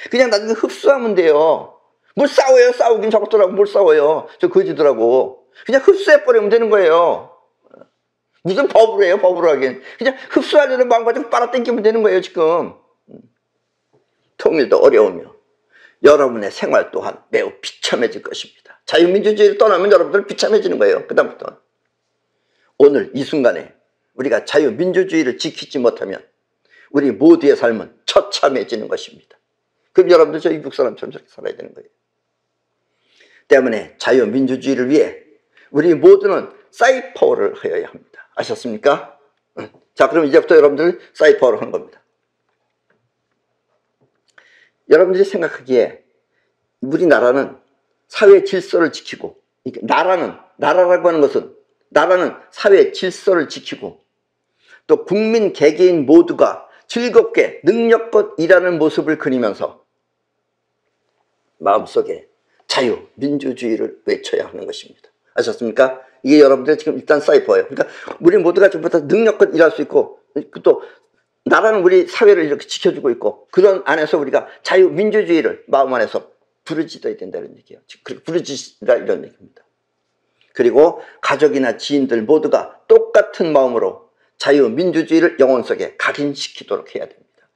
그냥 나중에 흡수하면 돼요. 뭘 싸워요? 싸우긴 저것들하고 뭘 싸워요? 저 거지들하고. 그냥 흡수해버리면 되는 거예요. 무슨 법으로 해요, 법으로 하긴. 그냥 흡수하려는 마음 가지고 빨아당기면 되는 거예요 지금. 통일도 어려우며 여러분의 생활 또한 매우 비참해질 것입니다. 자유민주주의를 떠나면 여러분들 비참해지는 거예요. 그 다음부터. 오늘 이 순간에 우리가 자유민주주의를 지키지 못하면 우리 모두의 삶은 처참해지는 것입니다. 그럼 여러분들 저 이북 사람처럼 저렇게 살아야 되는 거예요. 때문에 자유민주주의를 위해 우리 모두는 사이퍼를 해야 합니다. 아셨습니까? 자, 그럼 이제부터 여러분들 사이퍼를 하는 겁니다. 여러분들이 생각하기에 우리나라는 사회 질서를 지키고, 나라라고 하는 것은, 나라는 사회 질서를 지키고 또 국민 개개인 모두가 즐겁게 능력껏 일하는 모습을 그리면서 마음속에 자유민주주의를 외쳐야 하는 것입니다. 아셨습니까? 이게 여러분들 지금 일단 사이퍼예요. 그러니까 우리 모두가 전부 다 능력껏 일할 수 있고, 또 나라는 우리 사회를 이렇게 지켜주고 있고, 그런 안에서 우리가 자유민주주의를 마음 안에서 부르짖어야 된다는 얘기예요. 부르짖으라 이런 얘기입니다. 그리고 가족이나 지인들 모두가 똑같은 마음으로 자유민주주의를 영혼 속에 각인시키도록 해야 됩니다.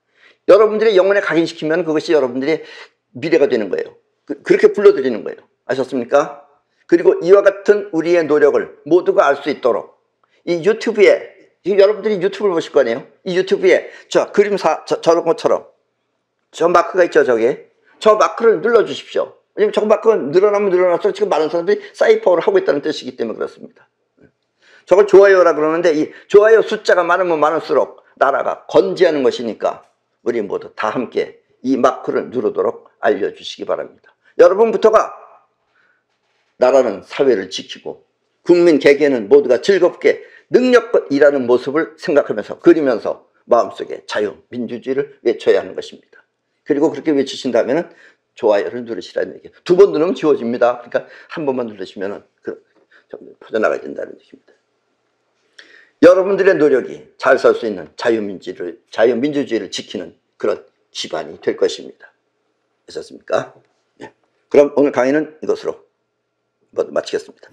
여러분들이 영혼에 각인시키면 그것이 여러분들의 미래가 되는 거예요. 그렇게 불러드리는 거예요. 아셨습니까? 그리고 이와 같은 우리의 노력을 모두가 알 수 있도록 이 유튜브에, 여러분들이 유튜브를 보실 거 아니에요? 이 유튜브에 저 그림사, 저런 것처럼 저 마크가 있죠, 저게. 저 마크를 눌러주십시오. 왜냐면 저 마크가 늘어나면 늘어날수록 지금 많은 사람들이 사이퍼를 하고 있다는 뜻이기 때문에 그렇습니다. 저걸 좋아요라 그러는데 이 좋아요 숫자가 많으면 많을수록 나라가 건재하는 것이니까 우리 모두 다 함께 이 마크를 누르도록 알려주시기 바랍니다. 여러분부터가 나라는 사회를 지키고 국민 개개인은 모두가 즐겁게 능력껏 일하는 모습을 생각하면서 그리면서 마음속에 자유민주주의를 외쳐야 하는 것입니다. 그리고 그렇게 외치신다면 좋아요를 누르시라는 얘기예요. 2번 누르면 지워집니다. 그러니까 한 번만 누르시면 퍼져나가야 된다는 얘기입니다. 여러분들의 노력이 잘 살 수 있는 자유민주주의를 지키는 그런 기반이 될 것입니다. 되셨습니까? 네. 그럼 오늘 강의는 이것으로 모두 마치겠습니다.